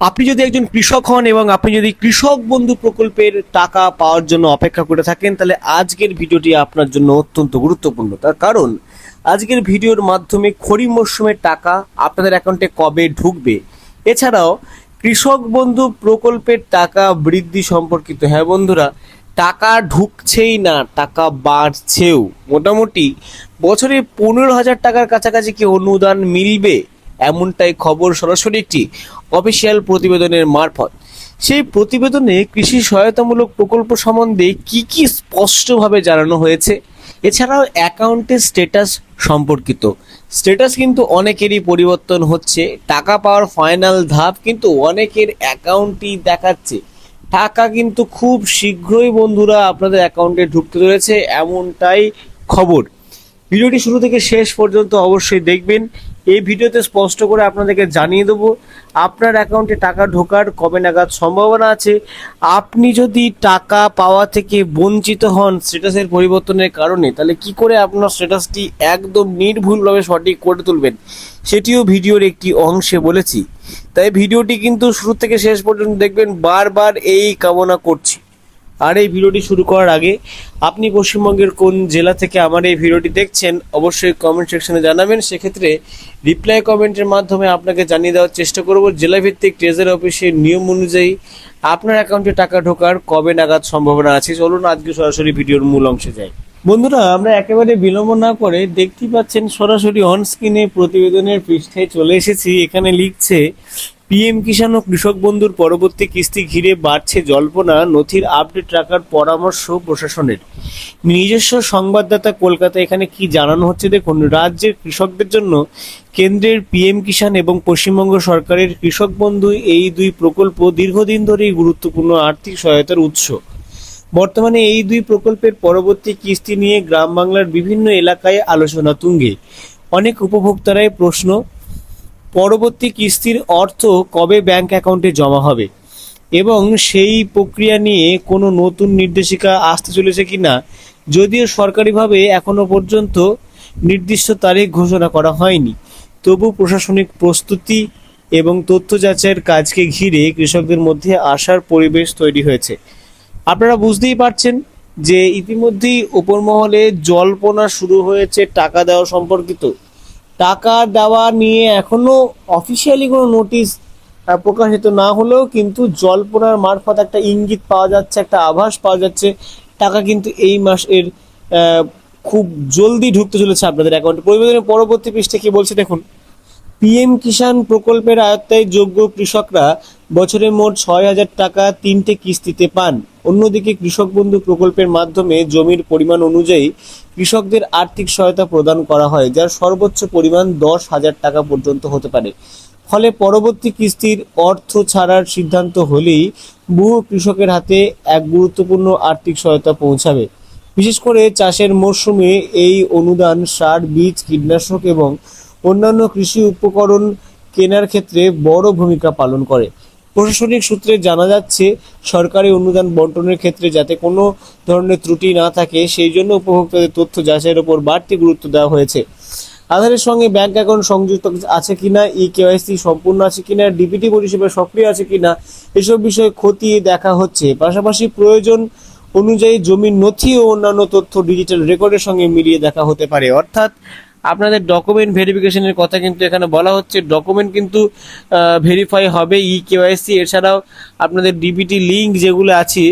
আপনি যদি একজন কৃষক হন এবং আপনি যদি কৃষক বন্ধু প্রকল্পের টাকা পাওয়ার জন্য অপেক্ষা করে থাকেন, তাহলে আজকের ভিডিওটি আপনার জন্য অত্যন্ত গুরুত্বপূর্ণ। তার কারণ আজকের ভিডিওর মাধ্যমে খরিফ মরশুমের টাকা আপনাদের অ্যাকাউন্টে কবে ঢুকবে, এছাড়াও কৃষক বন্ধু প্রকল্পের টাকা বৃদ্ধি সম্পর্কিত। হ্যাঁ বন্ধুরা, টাকা ঢুকছেই না, টাকা বাড়ছেও। মোটামুটি বছরে 15,000 টাকার কাছাকাছি কি অনুদান মিলবে, এমনটাই খবর সরাসরি একটি অফিসিয়াল প্রতিবেদনের মারফত। সেই প্রতিবেদনে কৃষি সহায়তামূলক প্রকল্প সম্বন্ধে কি কি স্পষ্টভাবে জানানো হয়েছে, এছাড়াও অ্যাকাউন্টের স্ট্যাটাস সম্পর্কিত। স্ট্যাটাস কিন্তু অনেকেরই পরিবর্তন হচ্ছে, টাকা পাওয়ার ফাইনাল ধাপ কিন্তু অনেকের অ্যাকাউন্টই দেখাচ্ছে। টাকা কিন্তু খুব শীঘ্রই বন্ধুরা আপনাদের অ্যাকাউন্টে ঢুকতে চলেছে, এমনটাই খবর। ভিডিওটি শুরু থেকে শেষ পর্যন্ত অবশ্যই দেখবেন। এই ভিডিওতে স্পষ্ট করে আপনাদেরকে জানিয়ে দেবো আপনার অ্যাকাউন্টে টাকা ঢোকার কবে নাগাদ সম্ভাবনা আছে। আপনি যদি টাকা পাওয়া থেকে বঞ্চিত হন স্ট্যাটাসের পরিবর্তনের কারণে, তাহলে কি করে আপনার স্ট্যাটাসটি একদম নির্ভুলভাবে সঠিক করে তুলবেন, সেটিও ভিডিওর একটি অংশে বলেছি। তাই ভিডিওটি কিন্তু শুরু থেকে শেষ পর্যন্ত দেখবেন, বারবার এই কামনা করছি। আর এই ভিডিওটি শুরু করার আগে আপনি পশ্চিমবঙ্গের কোন জেলা থেকে আমার এই ভিডিওটি দেখছেন অবশ্যই কমেন্ট সেকশনে জানাবেন। সেক্ষেত্রে রিপ্লাই কমেন্টের মাধ্যমে আপনাকে জানিয়ে দেওয়ার চেষ্টা করব জেলাভিত্তিক ট্রেজারি অফিসের নিয়ম অনুযায়ী আপনার অ্যাকাউন্টে টাকা ঢোকার কবে নাগাদ সম্ভাবনা আছে। চলুন আজকে সরাসরি ভিডিওর মূল অংশে যাই। বন্ধুরা, আমরা একেবারে বিলম্ব না করে দেখতেই পাচ্ছেন সরাসরি অন স্ক্রিনে প্রতিবেদনের পৃষ্ঠায় চলে এসেছি। এখানে লিখছে, পিএম কিষাণ ও কৃষক বন্ধুর পরবর্তী কিস্তি ঘিরে বাড়ছে জল্পনা, নথির আপডেট রাখার পরামর্শ প্রশাসনের। নিজস্ব সংবাদদাতা কলকাতা। এখানে কি জানানো হচ্ছে দেখুন, রাজ্যের কৃষকদের জন্য কেন্দ্রের পিএম কিষাণ এবং পশ্চিমবঙ্গ সরকারের কৃষক বন্ধু, এই দুই প্রকল্প দীর্ঘদিন ধরেই গুরুত্বপূর্ণ আর্থিক সহায়তার উৎস। বর্তমানে এই দুই প্রকল্পের পরবর্তী কিস্তি নিয়ে গ্রাম বাংলার বিভিন্ন এলাকায় আলোচনা তুঙ্গে। অনেক উপভোক্তারাই প্রশ্ন, পরবর্তী কিস্তির অর্থ কবে ব্যাংক অ্যাকাউন্টে জমা হবে এবং সেই প্রক্রিয়া নিয়ে কোনো নতুন নির্দেশিকা আসতে চলেছে কিনা। যদিও সরকারিভাবে এখনো পর্যন্ত নির্দিষ্ট তারিখ ঘোষণা করা হয়নি, তবু প্রশাসনিক প্রস্তুতি এবং তথ্য যাচাইয়ের কাজকে ঘিরে কৃষকদের মধ্যে আশার পরিবেশ তৈরি হয়েছে। আপনারা বুঝতেই পারছেন যে ইতিমধ্যেই উপর মহলে জল্পনা শুরু হয়েছে টাকা দেওয়া সম্পর্কিত। টাকা দেওয়া নিয়ে এখনো অফিসিয়ালি কোনো নোটিশ প্রকাশিত না হলেও কিন্তু জল্পনার মারফত একটা ইঙ্গিত পাওয়া যাচ্ছে, একটা আভাস পাওয়া যাচ্ছে টাকা কিন্তু এই মাসের খুব জলদি ঢুকতে চলেছে আপনাদের অ্যাকাউন্টে। প্রতিবেদনের পরবর্তী পৃষ্ঠে কি বলছে দেখুন, পিএম কিষাণ প্রকল্পের আওতায় যোগ্য কৃষকরা বছরে মোট 6,000 টাকা 3টে কিস্তিতে পান। অন্যদিকে কৃষক বন্ধু প্রকল্পের মাধ্যমে জমির পরিমাণ অনুযায়ী কৃষকদের আর্থিক সহায়তা প্রদান করা হয়, যার সর্বোচ্চ পরিমাণ 10,000 টাকা পর্যন্ত হতে পারে। ফলে পরবর্তী কিস্তির অর্থ ছাড়ার সিদ্ধান্ত হলেই বহু কৃষকের হাতে এক গুরুত্বপূর্ণ আর্থিক সহায়তা পৌঁছাবে। বিশেষ করে চাষের মরশুমে এই অনুদান সার, বীজ, কীটনাশক এবং অন্যান্য কৃষি উপকরণ কেনার ক্ষেত্রে বড় ভূমিকা পালন করে। প্রশাসনিক সূত্রে জানা যাচ্ছে, সরকারি অনুদান বন্টনের ক্ষেত্রে যাতে কোনো ধরনের ত্রুটি না থাকে সেই জন্য উপভোক্তাদের তথ্য যাচাইয়ের উপর বাড়তি গুরুত্ব দেওয়া হয়েছে। আধারের সঙ্গে ব্যাংক অ্যাকাউন্ট সংযুক্ত আছে কিনা, কেওয়াইসি সম্পূর্ণ আছে কিনা, ডিবিটি পরিষেবা সক্রিয় আছে কিনা, এসব বিষয়ে খতিয়ে দেখা হচ্ছে। পাশাপাশি প্রয়োজন অনুযায়ী জমির নথি ও অন্যান্য তথ্য ডিজিটাল রেকর্ডের সঙ্গে মিলিয়ে দেখা হতে পারে। অর্থাৎ আপনাদের ডকুমেন্ট ভেরিফিকেশনের কথা কিন্তু এখানে বলা হচ্ছে। ডকুমেন্ট কিন্তু ভেরিফাই হবে, কেওয়াইসি, এছাড়াও আপনাদের ডিবিটি লিঙ্ক যেগুলো আছে,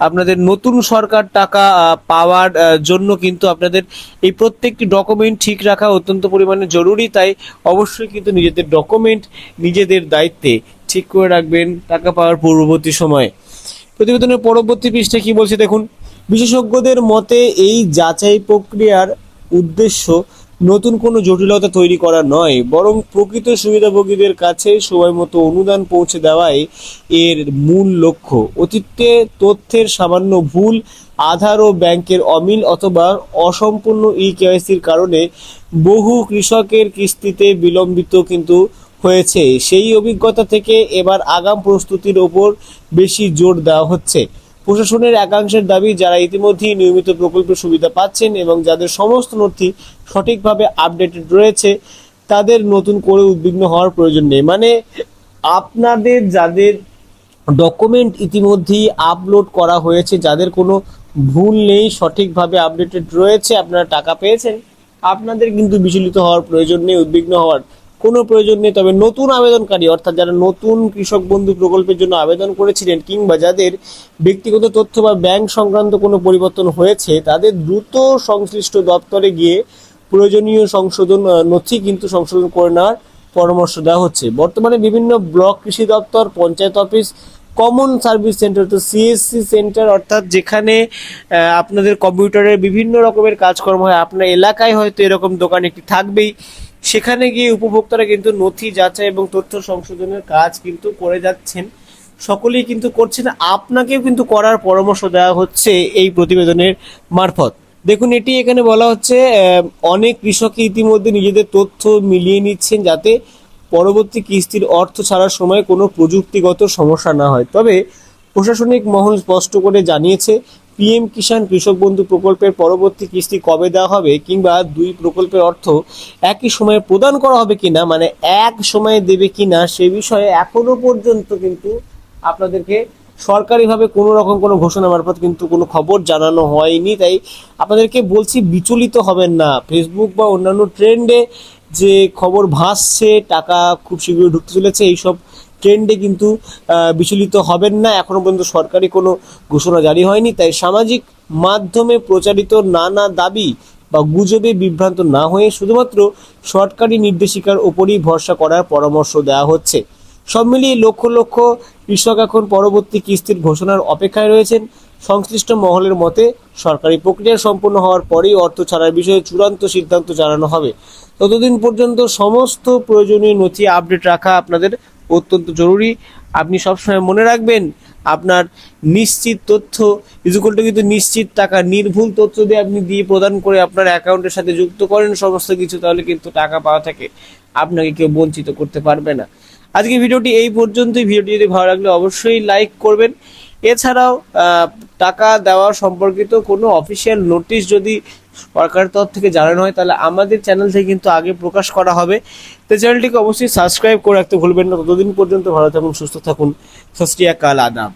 আপনাদের নতুন সরকার টাকা পাওয়ার জন্য কিন্তু আপনাদের এই প্রত্যেকটি ডকুমেন্ট ঠিক রাখা অত্যন্ত পরিমাণে জরুরি। তাই অবশ্যই কিন্তু নিজেদের ডকুমেন্ট নিজেদের দায়িত্বে ঠিক করে রাখবেন টাকা পাওয়ার পূর্ববর্তী সময়ে। প্রতিবেদনের পরবর্তী পৃষ্ঠে কি বলছে দেখুন, বিশেষজ্ঞদের মতে এই যাচাই প্রক্রিয়ার উদ্দেশ্য নতুন কোনো জটিলতা তৈরি করা নয়, বরং প্রকৃত সুবিধাভোগীদের কাছে সময় মতো অনুদান পৌঁছে দেওয়াই এর মূল লক্ষ্য। অতীতে তথ্যের সামান্য ভুল, আধার ও ব্যাংকের অমিল অথবা অসম্পূর্ণ কেওয়াইসির কারণে বহু কৃষকের কিস্তিতে বিলম্বিত কিন্তু হয়েছে। সেই অভিজ্ঞতা থেকে এবার আগাম প্রস্তুতির ওপর বেশি জোর দেওয়া হচ্ছে। প্রশাসনের একাংশের দাবি, যারা ইতিমধ্যেই নিয়মিত প্রকল্পের সুবিধা পাচ্ছেন এবং যাদের সমস্ত নথি সঠিকভাবে আপডেটেড রয়েছে, তাদের নতুন করে উদ্বিগ্ন হওয়ার প্রয়োজন নেই। মানে আপনাদের যাদের ডকুমেন্ট ইতিমধ্যেই আপলোড করা হয়েছে, যাদের কোনো ভুল নেই, সঠিকভাবে আপডেটেড রয়েছে, আপনারা টাকা পেয়েছেন, আপনাদের কিন্তু বিচলিত হওয়ার প্রয়োজন নেই, উদ্বিগ্ন হওয়ার কোনো প্রয়োজন নেই। তবে নতুন আবেদনকারী অর্থাৎ যারা নতুন কৃষক বন্ধু প্রকল্পের জন্য আবেদন করেছিলেন কিংবা যাদের ব্যক্তিগত তথ্য বা ব্যাংক সংক্রান্ত কোনো পরিবর্তন হয়েছে, তাদের দ্রুত সংশ্লিষ্ট দপ্তরে গিয়ে প্রয়োজনীয় সংশোধন নথি কিন্তু সংশোধন করে নেওয়ার পরামর্শ দেওয়া হচ্ছে। বর্তমানে বিভিন্ন ব্লক কৃষি দপ্তর, panchayat office, common service centre, তো সিএসসি সেন্টার অর্থাৎ যেখানে আপনাদের কম্পিউটারের বিভিন্ন রকমের কাজকর্ম হয়, আপনার এলাকায় হয়তো এরকম দোকান একটি থাকবেই, সেখানে গিয়ে উপভোক্তারা কিন্তু নথি যাচাই এবং তথ্য সংশোধনের কাজ কিন্তু করে যাচ্ছেন। সকলেই কিন্তু করছেন, আপনাকেও কিন্তু করার পরামর্শ দেওয়া হচ্ছে এই প্রতিবেদনের মারফত। দেখুন, এটি এখানে বলা হচ্ছে অনেক কৃষকই ইতিমধ্যে নিজেদের তথ্য মিলিয়ে নিচ্ছেন যাতে পরবর্তী কিস্তির অর্থ ছাড়ার সময় কোনো প্রযুক্তিগত সমস্যা না হয়। তবে প্রশাসনিক মহল স্পষ্ট করে জানিয়েছে, পিএম কিষাণ কৃষক বন্ধু প্রকল্পের পরবর্তী কিস্তি কবে দেওয়া হবে কিংবা দুই প্রকল্পের অর্থ একই সময়ে প্রদান করা হবে কিনা, মানে এক সময়ে দেবে কিনা, সে বিষয়ে এখনো পর্যন্ত কিন্তু আপনাদেরকে সরকারিভাবে কোনো রকম কোনো ঘোষণা মারফত কিন্তু কোনো খবর জানানো হয়নি। তাই আপনাদেরকে বলছি, বিচলিত হবেন না। ফেসবুক বা অন্যান্য ট্রেন্ডে যে খবর ভাসছে টাকা খুব শীঘ্রই ঢুকতে চলেছে, এইসব ট্রেন্ডে কিন্তু বিচলিত হবেন না। এখনো পর্যন্ত সরকারি কোনো ঘোষণা জারি হয়নি। তাই সামাজিক মাধ্যমে প্রচারিত নানা দাবি বা গুজবে বিভ্রান্ত না হয়ে শুধুমাত্র সরকারি নির্দেশিকার ওপরই ভরসা করার পরামর্শ দেওয়া হচ্ছে। সব মিলিয়ে লক্ষ লক্ষ কৃষক এখন পরবর্তী কিস্তির ঘোষণার অপেক্ষায় রয়েছেন। সংশ্লিষ্ট মহলের মতে সরকারি প্রক্রিয়া সম্পন্ন হওয়ার পরেই অর্থ ছাড়ার বিষয়ে চূড়ান্ত সিদ্ধান্ত জানানো হবে। ততদিন পর্যন্ত সমস্ত প্রয়োজনীয় নথি আপডেট রাখা আপনাদের অত্যন্ত জরুরি। আপনি সবসময় মনে রাখবেন, আপনার নিশ্চিত তথ্য কিন্তু নিশ্চিত টাকা, নির্ভুল তথ্য দিয়ে আপনি দিয়ে প্রদান করে আপনার অ্যাকাউন্টের সাথে যুক্ত করেন সমস্ত কিছু, তাহলে কিন্তু টাকা পাওয়া থেকে আপনাকে কেউ বঞ্চিত করতে পারবে না। আজকে ভিডিওটি এই পর্যন্তই। ভিডিওটি যদি ভালো লাগলে অবশ্যই লাইক করবেন। এছাড়াও টাকা দেওয়া সম্পর্কিত কোনো অফিসিয়াল নোটিশ যদি সরকারের তরফ থেকে জানানো হয়, তাহলে আমাদের চ্যানেল থেকে কিন্তু আগে প্রকাশ করা হবে। তো চ্যানেলটিকে অবশ্যই সাবস্ক্রাইব করে রাখতে ভুলবেন না। ততদিন পর্যন্ত ভালো থাকুন, সুস্থ থাকুন। সত শ্রী আকাল, আদাব।